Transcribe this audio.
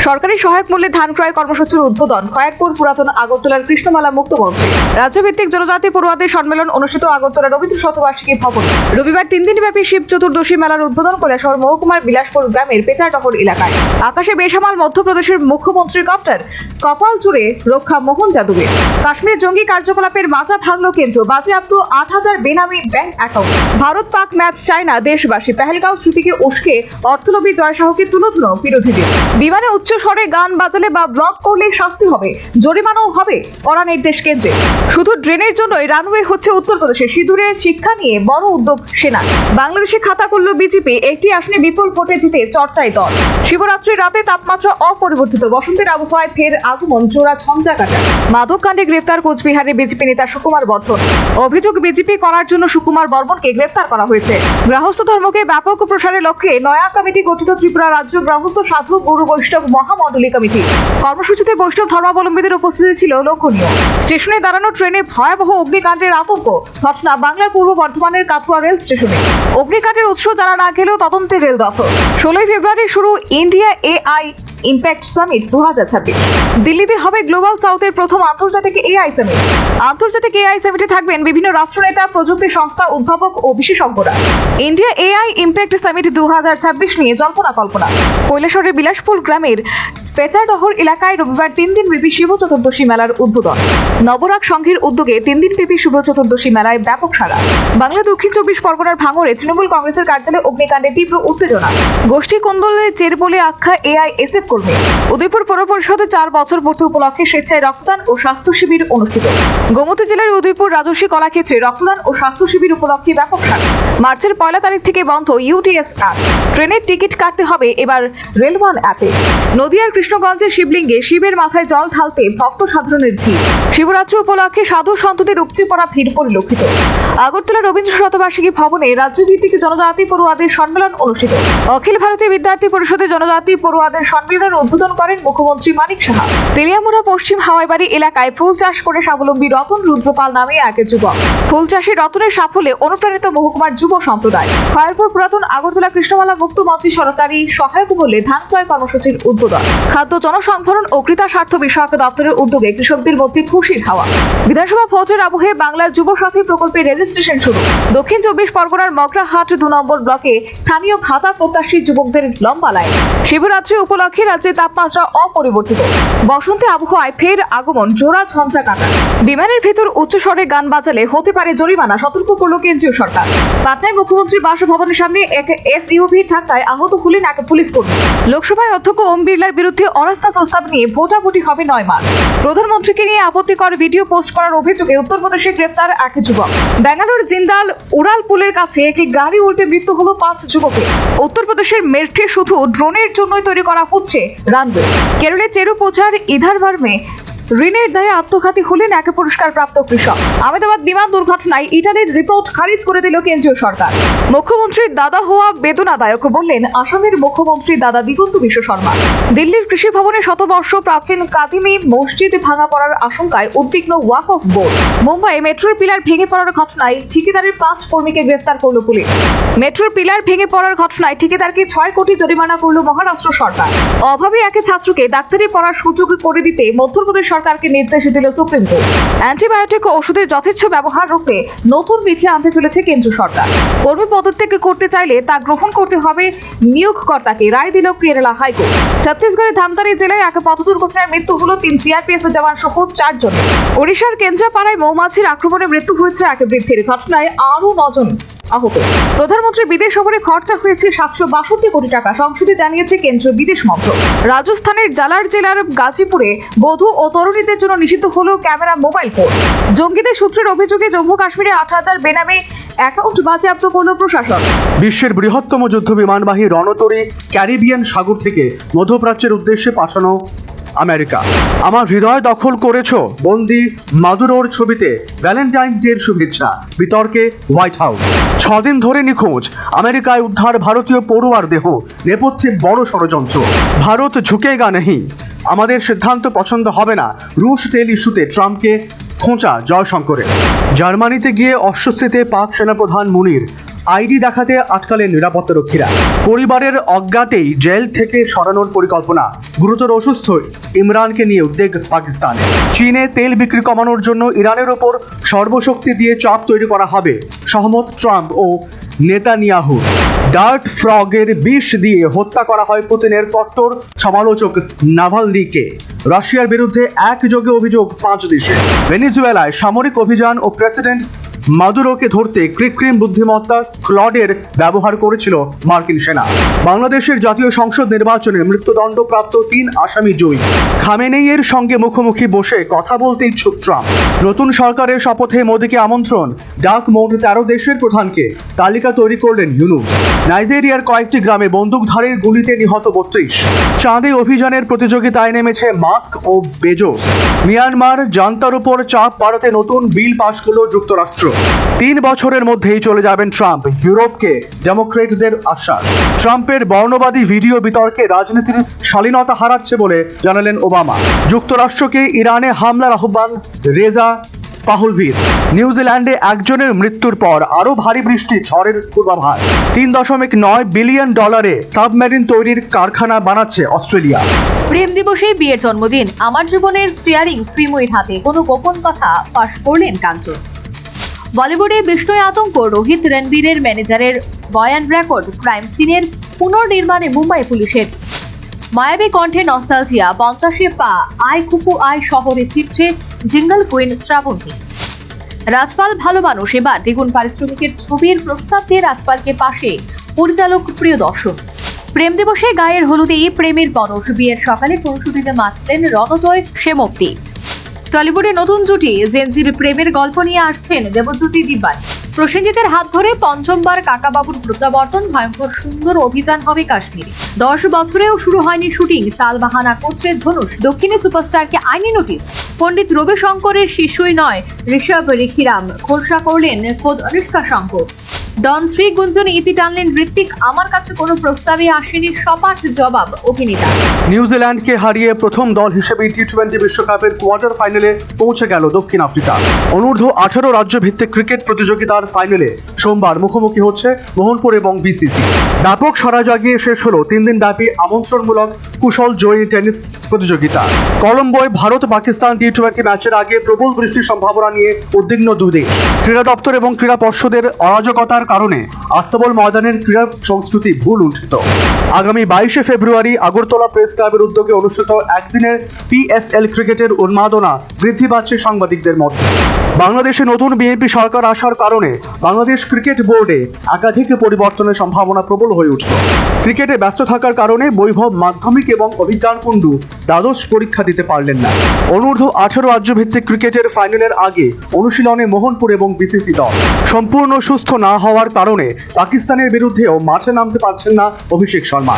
সরকারি সহায়ক মূল্যে ধান ক্রয় কর্মসূচির উদ্বোধন খয়েরপুর পুরাতন আগরতলার কৃষ্ণমালা মুক্ত মঞ্চে। রাজ্যভিত্তিক জনজাতি পড়ুয়াদের সম্মেলন অনুষ্ঠিত আগরতলা রবীন্দ্র শতবার্ষিকী ভবনে। রবিবার 3 দিনব্যাপী শিব চতুর্দশী মেলার উদ্বোধন কৈলাসহর মহকুমার বিলাসপুর গ্রামের পেচারডহর এলাকায়। আকাশে বেসামাল মধ্যপ্রদেশের মুখ্যমন্ত্রীর কপ্টার, কপাল জুড়ে রক্ষা মোহন যাদবের। কাশ্মীরে জঙ্গি কার্যকলাপের বাঁচা ভাঙল কেন্দ্র, বাজেয়াপ্ত 8,000 বেনামি bank account. Bharat Pak match চায় না দেশবাসী, পেহেলগাঁও স্মৃতিকে উস্কে অর্থলোভী জয় শাহকে তুলোধুনো বিরোধীদের। বিমানে উচ্চ স্বরে গান বাজালে বা ব্লক করলে শাস্তি হবে, জরিমানাও হবে, কড়া নির্দেশ কেন্দ্রে। শুধু ড্রেনের জন্যই রানওয়ে হচ্ছে উত্তরপ্রদেশে, সিঁদুরের শিক্ষা নিয়ে বড় উদ্যোগ সেনা। বাংলাদেশে খাতা করল বিজেপি, একটি আসনে বিপুল ভোটে জিতে চর্চায় দল। শিবরাত্রির রাতে তাপমাত্রা অপরিবর্তিত, বসন্তের আবহাওয়ায় ফের আগমন জোড়া ঝঞ্ঝা কাটা। মাদক কাণ্ডে গ্রেপ্তার কোচবিহারের বিজেপি নেতা সুকুমার বর্ধন। অভিযোগ বিজেপি করার জন্য সুকুমার বর্মনকে গ্রেপ্তার করা হয়েছে। গৃহস্থ ধর্মকে ব্যাপক প্রসারের লক্ষ্যে নয়া কমিটি গঠিত ত্রিপুরা রাজ্য গৃহস্থ সাধু গুরু বৈষ্ণব মহামণ্ডলী কমিটি। কর্মসূচিতে বৈষ্ণব ধর্মাবলম্বীদের উপস্থিতি ছিল লক্ষণীয়। স্টেশনে দাঁড়ানো ট্রেনে ভয়াবহ অগ্নিকাণ্ডের আতঙ্ক। ঘটনা বাংলার পূর্ব বর্ধমানের কাথুয়া রেল স্টেশনে। অগ্নিকাণ্ডের উৎস জানা না গেলেও তদন্তে রেল দপ্তর। 16 ফেব্রুয়ারি শুরু ইন্ডিয়া এআই ইম্প্যাক্ট সামিট 2026। দিল্লিতে হবে গ্লোবাল সাউথের প্রথম আন্তর্জাতিক এআই সামিট। আন্তর্জাতিক এআই সামিটে থাকবেন বিভিন্ন রাষ্ট্রনেতা, প্রযুক্তি সংস্থা, উদ্ভাবক ও বিশেষজ্ঞরা। ইন্ডিয়া এআই ইম্প্যাক্ট সামিট 2026 নিয়ে জল্পনা কল্পনা। কৈলাসহরের বিলাসপুর গ্রামের পেচারডহর এলাকায় রবিবার 3 দিনব্যাপী শিব চতুর্দশী মেলার উদ্বোধন। নবরাগ সংঘের উদ্যোগে 3 দিনব্যাপী শিব চতুর্দশী মেলায় ব্যাপক সাড়া। বাংলা দক্ষিণ 24 পরগনার ভাঙড়ে তৃণমূল কংগ্রেসের কার্যালয়ে অগ্নিকাণ্ডে তীব্র উত্তেজনা। গোষ্ঠী কোন্দলের জের বলে আখ্যা এআইএসএফ কর্মী। উদয়পুর পৌর পরিষদে 4 বছর পূর্তি উপলক্ষে স্বেচ্ছায় রক্তদান ও স্বাস্থ্য শিবির অনুষ্ঠিত। গোমতী জেলার উদয়পুর রাজস্বী কলাক্ষেত্রে রক্তদান ও স্বাস্থ্য শিবির উপলক্ষে ব্যাপক সাড়া। মার্চের 1 তারিখ থেকে বন্ধ ইউটিএস অ্যাপ। ট্রেনের টিকিট কাটতে হবে এবার রেলওয়ান অ্যাপে। নদিয়ার কৃষ্ণগঞ্জের শিবলিঙ্গে শিবের মাথায় জল ঢালতে ভক্ত সাধারণের ভিড়। শিবরাত্রি উপলক্ষে সাধু সন্তদের উপচে পড়া ভিড় পরিলক্ষিত। আগরতলা রবীন্দ্র শতবার্ষিকী ভবনে রাজ্যভিত্তিক জনজাতি পড়ুয়াদের সম্মেলন অনুষ্ঠিত। অখিল ভারতীয় বিদ্যার্থী পরিষদের জনজাতি পড়ুয়াদের সম্মেলনের উদ্বোধন করেন মুখ্যমন্ত্রী মানিক সাহা। তেলিয়ামুড়া পশ্চিম হাওয়াইবাড়ি এলাকায় ফুল চাষ করে স্বাবলম্বী রতন রুদ্রপাল নামে এক যুবক। ফুল চাষে রতনের সাফল্যে অনুপ্রাণিত মহকুমার যুব সম্প্রদায়। খয়েরপুর পুরাতন আগরতলা কৃষ্ণমালা মুক্ত মঞ্চে সরকারি সহায়ক মূল্যে ধান ক্রয় কর্মসূচির উদ্বোধন। খাদ্য জনসংভরণ ও ক্রেতা স্বার্থ বিষয়ক দপ্তরের উদ্যোগে কৃষকদের মধ্যে খুশির হাওয়া। বিধানসভা ভোটের আবহে বাংলার যুব সাথী প্রকল্পের রেজিস্ট্রেশন শুরু। দক্ষিণ 24 পরগনার মগরাহাট 2 নম্বর ব্লকে স্থানীয় খাতা প্রত্যাশী যুবকদের লম্বা লাইন। শিবরাত্রি উপলক্ষে রাজ্যে তাপমাত্রা অপরিবর্তিত, বসন্তে আবহাওয়ায় ফের আগমন জোড়া ঝঞ্ঝা কাটা। বিমানের ভেতর উচ্চস্বরে গান বাজালে হতে পারে জরিমানা, সতর্ক করল কেন্দ্রীয় সরকার। পাটনায় মুখ্যমন্ত্রীর বাসভবনের সামনে এক এসইউভির ধাক্কায় আহত হলেন এক পুলিশ কর্মী। লোকসভায় অধ্যক্ষ ওম বিড়লার বিরুদ্ধে অনাস্থা প্রস্তাব নিয়ে ভোটাভুটি হবে 9 মার্চ। প্রধানমন্ত্রীকে নিয়ে আপত্তিকর ভিডিও পোস্ট করার অভিযোগে উত্তরপ্রদেশে গ্রেপ্তার এক যুবক। বেঙ্গালুর জিন্দাল উড়ালপুলের কাছে একটি গাড়ি উল্টে মৃত্যু হলো 5 যুবকের। উত্তরপ্রদেশের মেরঠে শুধু ড্রোনের জন্যই তৈরি করা হচ্ছে রানওয়ে। কেরলে চেরুপোচার ইধারভার্মে ঋণের দায়ে আত্মঘাতী হলেন এক পুরস্কারপ্রাপ্ত কৃষক। আহমেদাবাদ বিমান দুর্ঘটনায় ইটালির রিপোর্ট খারিজ করে দিল কেন্দ্রীয় সরকার। মুখ্যমন্ত্রীর দাদা হওয়া বেদনাদায়ক বললেন আসামের মুখ্যমন্ত্রী দাদা দিগন্ত বিশ্ব শর্মা। দিল্লির কৃষি ভবনে শতবর্ষ প্রাচীন কাদিমি মসজিদ ভাঙা পড়ার আশঙ্কায় উদ্বিগ্ন ওয়াকফ বোর্ড। মুম্বাইয়ে মেট্রোর পিলার ভেঙে পড়ার ঘটনায় ঠিকাদারের 5 কর্মীকে গ্রেফতার করল পুলিশ। মেট্রোর পিলার ভেঙে পড়ার ঘটনায় ঠিকাদারকে 6 কোটি জরিমানা করল মহারাষ্ট্র সরকার। অভাবী এক ছাত্রকে ডাক্তারি পড়ার সুযোগ করে দিতে মধ্যপ্রদেশ সরকারকে নির্দেশ দিল সুপ্রিম কোর্ট। অ্যান্টিবায়োটিক ও ওষুধের যথেচ্ছ ব্যবহার রোখতে নতুন বিধি আনতে চলেছে কেন্দ্র সরকার। কর্মী পদত্যাগ করতে চাইলে তা গ্রহণ করতে হবে নিয়োগকর্তাকে, রায় দিল কেরালা হাইকোর্ট। ছত্তিশগড়ের ধামতারি জেলায় এক পথ দুর্ঘটনায় মৃত্যু হলো 3 সিআরপিএফ জওয়ান সহ 4 জনের। ওড়িশার কেন্দ্রাপাড়ায় মৌমাছির আক্রমণে মৃত্যু হয়েছে এক বৃদ্ধের। ঘটনায় আরও 9 জন আহত। প্রধানমন্ত্রীর বিদেশ সফরে খরচা হয়েছে 762 কোটি টাকা, সংসদে জানিয়েছে কেন্দ্রীয় বিদেশ মন্ত্রক। রাজস্থানের জালার জেলার গাজীপুরে বধূ ও তরুণীদের জন্য নিষিদ্ধ হলো ক্যামেরা মোবাইল ফোন। জঙ্গিদের সূত্রের অভিযোগে জম্মু কাশ্মীরে 8,000 বেনামে অ্যাকাউন্ট বাজেয়াপ্ত করল প্রশাসন। বিশ্বের বৃহত্তম যুদ্ধ বিমানবাহী রণতরী ক্যারিবিয়ান সাগর থেকে মধ্যপ্রাচ্যের উদ্দেশ্যে পাঠানো আমেরিকা। আমার হৃদয় দখল করেছো, বন্দি মাদুরোর ছবিতে ভ্যালেন্টাইন্স ডের শুভেচ্ছা। বিতর্কে হোয়াইট হাউস। 6 দিন ধরে নিখোঁজ, আমেরিকায় উদ্ধার ভারতীয় পড়ুয়ার দেহ, নেপথ্যে বড় ষড়যন্ত্র। ভারত ঝুঁকেগা নেই, আমাদের সিদ্ধান্ত পছন্দ হবে না, রুশ তেল ইস্যুতে ট্রাম্পকে খোঁচা জয়শঙ্করের। জার্মানিতে গিয়ে অস্বস্তিতে পাক সেনাপ্রধান মুনির। আইডি দেখাতে আটকালেন নিরাপত্তারক্ষীরা। পরিবারের অজ্ঞাতেই জেল থেকে সরানোর পরিকল্পনা। গুরুতর অসুস্থ ইমরানকে নিয়ে উদ্বেগ পাকিস্তানে। চীনে তেল বিক্রি কমানোর জন্য ইরানের ওপর সর্বশক্তি দিয়ে চাপ তৈরি করা হবে, সহমত ট্রাম্প ও নেতানিয়াহু। ডার্ট ফ্রগের বিষ দিয়ে হত্যা করা হয় পুতিনের কট্টর সমালোচক নাভালনিকে। রাশিয়ার বিরুদ্ধে একযোগে অভিযোগ 5 দেশে। ভেনেজুয়েলায় সামরিক অভিযান ও প্রেসিডেন্ট মাদুরোকে ধরতে কৃত্রিম বুদ্ধিমত্তা ক্লডের ব্যবহার করেছিল মার্কিন সেনা। বাংলাদেশের জাতীয় সংসদ নির্বাচনে মৃত্যুদণ্ডপ্রাপ্ত 3 আসামি জয়ী। খামেনেইয়ের সঙ্গে মুখোমুখি বসে কথা বলতে ইচ্ছুক ট্রাম্প। নতুন সরকারের শপথে মোদিকে আমন্ত্রণ। ডাক মোট 13 দেশের প্রধানকে। তালিকা তৈরি করলেন ইউনূস। নাইজেরিয়ার কয়েকটি গ্রামে বন্দুকধারীর গুলিতে নিহত 32। চাঁদে অভিযানের প্রতিযোগিতায় নেমেছে মাস্ক ও বেজোস। মিয়ানমার জান্তার উপর চাপ বাড়াতে নতুন বিল পাশ করল যুক্তরাষ্ট্র। 3 বছরের মধ্যেই চলে যাবেন ট্রাম্প, ইউরোপকে ডেমোক্রেটদের আশ্বাস। ট্রাম্পের বর্ণবাদী ভিডিও বিতর্কে রাজনীতির শালীনতা হারাচ্ছে বলে জানালেন ওবামা। যুক্তরাষ্ট্রকে ইরানে হামলার আহ্বান রেজা পাহলভির। নিউজিল্যান্ডে একজনের মৃত্যুর পর আরো ভারী বৃষ্টি, ঝড়ের পূর্বাভাস। $3.9 বিলিয়ন সাবমেরিন তৈরির কারখানা বানাচ্ছে অস্ট্রেলিয়া। প্রেম দিবসে বিয়ের জন্মদিন, আমার জীবনের স্টিয়ারিং শ্রীময়ীর হাতে, কোনো গোপন কথা ফাঁস করলেন কাঞ্চন। বলিউডে বিষ্ণুয় আতঙ্ক, রোহিত রণবীরের ম্যানেজারের বয়ান রেকর্ড, ক্রাইম সিনের পুনর্নির্মাণে মুম্বাই পুলিশের। মায়াবী কণ্ঠে নস্টালজিয়া, 50-এ পা, আয় কুকু আয় শহরে ফিরছে জিঙ্গল কুইন শ্রাবন্তী। রাজপাল ভালো মানুষ, এবার দ্বিগুণ পারিশ্রমিকের ছবির প্রস্তাব দিয়ে রাজপালকে পাশে পরিচালক প্রিয়দর্শন। প্রেম দিবসে গায়ের হলুদেই প্রেমের পরশ, বিয়ের সকালে ফটোশুটিতে মাতলেন রণজয় সেমপ্তি। টলিউডে নতুন জুটি জেনজির প্রেমের গল্প নিয়ে আসছেন দেবজ্যোতি দিব্যান। প্রসেনজিতের হাত ধরে পঞ্চমবার কাকাবাবুর প্রত্যাবর্তন, ভয়ঙ্কর সুন্দর অভিযান হবে কাশ্মীরে। 10 বছরেও শুরু হয়নি শুটিং, তালবাহানা করছে ধনুষ। দক্ষিণে সুপারস্টারকে আইনি নোটিশ। পণ্ডিত রবি শঙ্করের শিশুই নয় ঋষভ ঋষিরাম, খোলসা করলেন খোদ অনুষ্কা শঙ্কর। ডন 3 গুঞ্জনে ইতি টানলেন ঋত্বিক, আমার কাছে কোনো প্রস্তাবে আসেনি সপাট জবাব অভিনেতা। নিউজিল্যান্ডকে হারিয়ে প্রথম দল হিসেবে টি20 বিশ্বকাপের কোয়ার্টার ফাইনালে পৌঁছে গেল দক্ষিণ আফ্রিকা। অনূর্ধ্ব 18 রাজ্যভিত্তিক ক্রিকেট প্রতিযোগিতার ফাইনালে সোমবার মুখোমুখি হচ্ছে মোহনপুর এবং বিসিসি। ব্যাপক সাড়া জাগিয়ে শেষ হলো 3 দিন ব্যাপী আমন্ত্রণমূলক কুশল জয়ী টেনিস প্রতিযোগিতা। কলম্বোয় ভারত পাকিস্তান টি20 ম্যাচের আগে প্রবল বৃষ্টির সম্ভাবনা নিয়ে উদ্বিগ্ন দুই দেশ। ক্রীড়া দপ্তর এবং ক্রীড়া পর্ষদের অরাজকতার কারণে আস্তাবল ময়দানের ক্রীড়া সংস্কৃতি ভুল উঠিত। আগামী 22শে ফেব্রুয়ারি আগরতলা প্রেস ক্লাবের উদ্যোগে অনুষ্ঠিত একদিনের পিএসএল ক্রিকেটের উন্মাদনা বৃদ্ধি পাচ্ছে সাংবাদিকদের মধ্যে। বাংলাদেশে নতুন বিএনপি সরকার আসার কারণে বাংলাদেশ ক্রিকেট বোর্ডে একাধিক পরিবর্তনের সম্ভাবনা প্রবল হয়ে উঠল। ক্রিকেটে ব্যস্ত থাকার কারণে বৈভব মাধ্যমিক এবং অভিজ্ঞান কুণ্ডু দ্বাদশ পরীক্ষা দিতে পারলেন না। অনূর্ধ্ব 18 রাজ্যভিত্তিক ক্রিকেটের ফাইনালের আগে অনুশীলনে মোহনপুর এবং বিসিসি দল। সম্পূর্ণ সুস্থ না হওয়ার কারণে পাকিস্তানের বিরুদ্ধেও মাঠে নামতে পারছেন না অভিষেক শর্মা।